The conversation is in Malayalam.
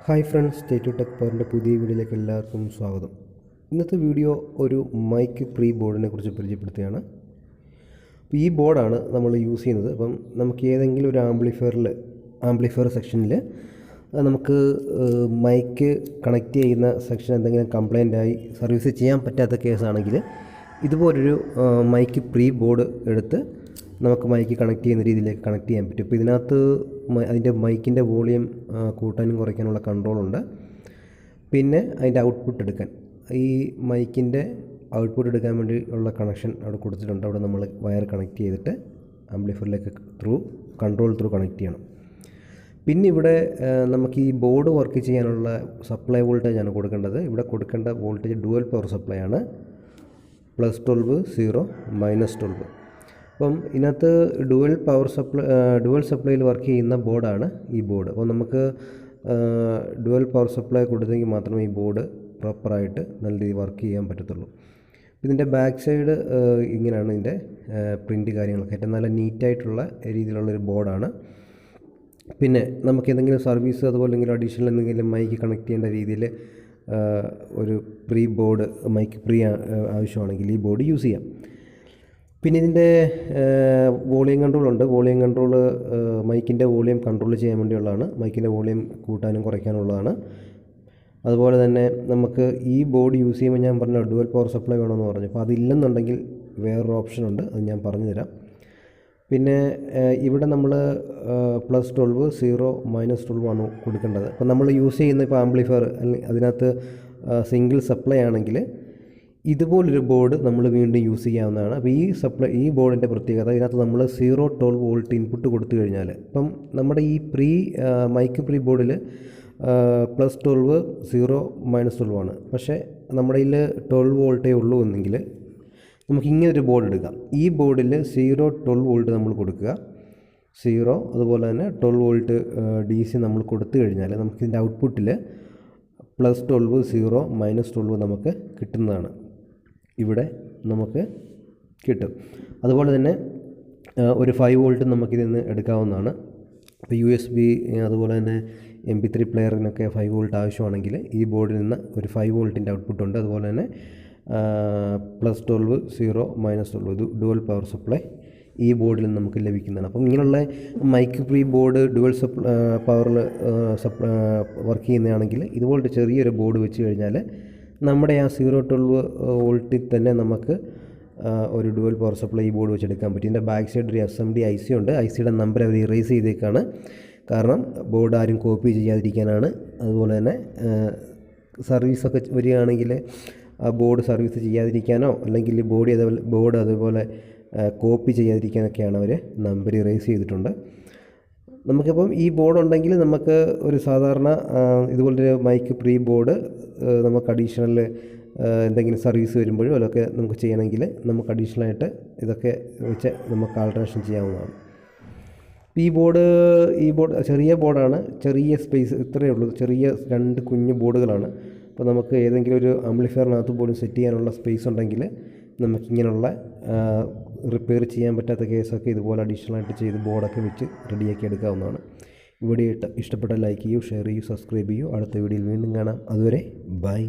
ഹായ് ഫ്രണ്ട്സ്, സ്റ്റേറ്റ് ടെക് പവറിൻ്റെ പുതിയ വീഡിയോയിലേക്ക് എല്ലാവർക്കും സ്വാഗതം. ഇന്നത്തെ വീഡിയോ ഒരു മൈക്ക് പ്രീ ബോർഡിനെ കുറിച്ച് പരിചയപ്പെടുത്തുകയാണ്. അപ്പോൾ ഈ ബോർഡാണ് നമ്മൾ യൂസ് ചെയ്യുന്നത്. അപ്പം നമുക്ക് ഏതെങ്കിലും ഒരു ആംപ്ലിഫയർ സെക്ഷനിൽ നമുക്ക് മൈക്ക് കണക്ട് ചെയ്യുന്ന സെക്ഷൻ എന്തെങ്കിലും കംപ്ലൈൻ്റ് ആയി സർവീസ് ചെയ്യാൻ പറ്റാത്ത കേസാണെങ്കിൽ ഇതുപോലൊരു മൈക്ക് പ്രീ ബോർഡ് എടുത്ത് നമുക്ക് മൈക്ക് കണക്ട് ചെയ്യുന്ന രീതിയിലേക്ക് കണക്ട് ചെയ്യാൻ പറ്റും. ഇപ്പോൾ ഇതിനകത്ത് അതിൻ്റെ മൈക്കിൻ്റെ വോളിയം കൂട്ടാനും കുറയ്ക്കാനുള്ള കൺട്രോളുണ്ട്. പിന്നെ അതിൻ്റെ ഔട്ട്പുട്ട് എടുക്കാൻ, ഈ മൈക്കിൻ്റെ ഔട്ട്പുട്ട് എടുക്കാൻ വേണ്ടി ഉള്ള കണക്ഷൻ അവിടെ കൊടുത്തിട്ടുണ്ട്. അവിടെ നമ്മൾ വയർ കണക്ട് ചെയ്തിട്ട് ആംപ്ലിഫയറിലേക്ക് കൺട്രോൾ ത്രൂ കണക്ട് ചെയ്യണം. പിന്നെ ഇവിടെ നമുക്ക് ഈ ബോർഡ് വർക്ക് ചെയ്യാനുള്ള സപ്ലൈ വോൾട്ടേജ് ആണ് കൊടുക്കേണ്ടത്. ഇവിടെ കൊടുക്കേണ്ട വോൾട്ടേജ് ഡുവൽ പവർ സപ്ലൈ ആണ്. +12 0 -12. അപ്പം ഇതിനകത്ത് ഡുവൽ സപ്ലൈയിൽ വർക്ക് ചെയ്യുന്ന ബോർഡാണ് ഈ ബോർഡ്. അപ്പോൾ നമുക്ക് ഡുവൽ പവർ സപ്ലൈ കൊടുത്തെങ്കിൽ മാത്രമേ ഈ ബോർഡ് പ്രോപ്പറായിട്ട് നല്ല രീതിയിൽ വർക്ക് ചെയ്യാൻ പറ്റത്തുള്ളൂ. ഇതിൻ്റെ ബാക്ക് സൈഡ് ഇങ്ങനെയാണ് ഇതിൻ്റെ പ്രിൻ്റ് കാര്യങ്ങളൊക്കെ. ഏറ്റവും നല്ല നീറ്റായിട്ടുള്ള രീതിയിലുള്ളൊരു ബോർഡാണ്. പിന്നെ നമുക്ക് എന്തെങ്കിലും സർവീസ് അതുപോലെ എന്തെങ്കിലും അഡീഷണൽ എന്തെങ്കിലും മൈക്ക് കണക്ട് ചെയ്യേണ്ട രീതിയിൽ ഒരു പ്രീ ബോർഡ് മൈക്ക് പ്രീ ആവശ്യമാണെങ്കിൽ ഈ ബോർഡ് യൂസ് ചെയ്യാം. പിന്നെ ഇതിൻ്റെ വോളിയം കൺട്രോളുണ്ട്. വോളിയം കൺട്രോൾ മൈക്കിൻ്റെ വോളിയം കൺട്രോൾ ചെയ്യാൻ വേണ്ടിയുള്ളതാണ്. മൈക്കിൻ്റെ വോളിയം കൂട്ടാനും കുറയ്ക്കാനുള്ളതാണ്. അതുപോലെ തന്നെ നമുക്ക് ഈ ബോർഡ് യൂസ് ചെയ്യുമ്പോൾ ഞാൻ പറഞ്ഞ ഡുവൽ പവർ സപ്ലൈ വേണമെന്ന് പറഞ്ഞു. അപ്പോൾ അതില്ലെന്നുണ്ടെങ്കിൽ വേറൊരു ഓപ്ഷനുണ്ട്, അത് ഞാൻ പറഞ്ഞു തരാം. പിന്നെ ഇവിടെ നമ്മൾ +12 0 -12 ആണ് കൊടുക്കേണ്ടത്. അപ്പോൾ നമ്മൾ യൂസ് ചെയ്യുന്ന ഇപ്പോൾ ആംപ്ലിഫയർ അതിനകത്ത് സിംഗിൾ സപ്ലൈ ആണെങ്കിൽ ഇതുപോലൊരു ബോർഡ് നമ്മൾ വീണ്ടും യൂസ് ചെയ്യാവുന്നതാണ്. അപ്പോൾ ഈ ബോർഡിൻ്റെ പ്രത്യേകത, ഇതിനകത്ത് നമ്മൾ 0-12 വോൾട്ട് ഇൻപുട്ട് കൊടുത്തു കഴിഞ്ഞാൽ, ഇപ്പം നമ്മുടെ ഈ മൈക്ക് പ്രീ ബോർഡിൽ +12 0 -12 ആണ്. പക്ഷേ നമ്മുടെ കയ്യിൽ 12 വോൾട്ടേ ഉള്ളൂ എന്നെങ്കിൽ നമുക്കിങ്ങനൊരു ബോർഡ് എടുക്കാം. ഈ ബോർഡിൽ 0-12 വോൾട്ട് നമ്മൾ കൊടുക്കുക, 0 അതുപോലെ തന്നെ 12 വോൾട്ട് DC നമ്മൾ കൊടുത്തു കഴിഞ്ഞാൽ നമുക്കിതിൻ്റെ ഔട്ട്പുട്ടിൽ +12 0 -12 നമുക്ക് കിട്ടുന്നതാണ്. ഇവിടെ നമുക്ക് കിട്ടും. അതുപോലെ തന്നെ ഒരു 5 വോൾട്ട് നമുക്കിതിൽ നിന്ന് എടുക്കാവുന്നതാണ്. ഇപ്പോൾ USB അതുപോലെ തന്നെ MP3 പ്ലെയറിനൊക്കെ 5 വോൾട്ട് ആവശ്യമാണെങ്കിൽ ഈ ബോർഡിൽ നിന്ന് ഒരു 5 വോൾട്ടിൻ്റെ ഔട്ട്പുട്ടുണ്ട്. അതുപോലെ തന്നെ +12 0 -12 ഇത് ഡുവൽ പവർ സപ്ലൈ ഈ ബോർഡിൽ നിന്ന് നമുക്ക് ലഭിക്കുന്നതാണ്. അപ്പം ഇങ്ങനെയുള്ള മൈക്ക് പ്രീ ബോർഡ് ഡുവൽ പവറിൽ വർക്ക് ചെയ്യുന്നതാണെങ്കിൽ ഇതുപോലത്തെ ചെറിയൊരു ബോർഡ് വെച്ച് കഴിഞ്ഞാൽ നമ്മുടെ ആ 0-12 വോൾട്ടിൽ തന്നെ നമുക്ക് ഒരു ഡുവൽ പവർ സപ്ലൈ ഈ ബോർഡ് വെച്ചെടുക്കാൻ പറ്റും. ഇതിൻ്റെ ബാക്ക് സൈഡ് ഒരു SMD IC ഉണ്ട്. ICയുടെ നമ്പർ അവർ ഇറേസ് ചെയ്തേക്കാണ്. കാരണം ബോർഡ് ആരും കോപ്പി ചെയ്യാതിരിക്കാനാണ്. അതുപോലെ തന്നെ സർവീസൊക്കെ വരികയാണെങ്കിൽ ആ ബോർഡ് സർവീസ് ചെയ്യാതിരിക്കാനോ അല്ലെങ്കിൽ ബോർഡ് അതുപോലെ കോപ്പി ചെയ്യാതിരിക്കാനൊക്കെയാണ് അവർ നമ്പർ ഇറേസ് ചെയ്തിട്ടുണ്ട്. നമുക്കിപ്പം ഈ ബോർഡ് ഉണ്ടെങ്കിൽ നമുക്ക് ഒരു സാധാരണ ഇതുപോലൊരു മൈക്ക് പ്രീ ബോർഡ് നമുക്ക് അഡീഷണൽ എന്തെങ്കിലും സർവീസ് വരുമ്പോഴും അതൊക്കെ നമുക്ക് ചെയ്യണമെങ്കിൽ നമുക്ക് അഡീഷണലായിട്ട് ഇതൊക്കെ വെച്ച് നമുക്ക് ആൾട്ടറേഷൻ ചെയ്യാവുന്നതാണ്. ഈ ബോർഡ് ചെറിയ ബോർഡാണ്, ചെറിയ സ്പേസ് ഇത്രയേ ഉള്ളൂ. ചെറിയ 2 കുഞ്ഞു ബോർഡുകളാണ്. അപ്പോൾ നമുക്ക് ഏതെങ്കിലും ഒരു ആംപ്ലിഫയറിനകത്ത് പോലും സെറ്റ് ചെയ്യാനുള്ള സ്പേസ് ഉണ്ടെങ്കിൽ നമുക്കിങ്ങനെയുള്ള റിപ്പയർ ചെയ്യാൻ പറ്റാത്ത കേസൊക്കെ ഇതുപോലെ അഡീഷണലായിട്ട് ചെയ്ത് ബോർഡൊക്കെ വെച്ച് റെഡിയാക്കി എടുക്കാവുന്നതാണ്. വീഡിയോ ഇഷ്ടപ്പെട്ട ലൈക്ക് ചെയ്യൂ, ഷെയർ ചെയ്യൂ, സബ്സ്ക്രൈബ് ചെയ്യൂ. അടുത്ത വീഡിയോയിൽ വീണ്ടും കാണാം. അതുവരെ ബൈ.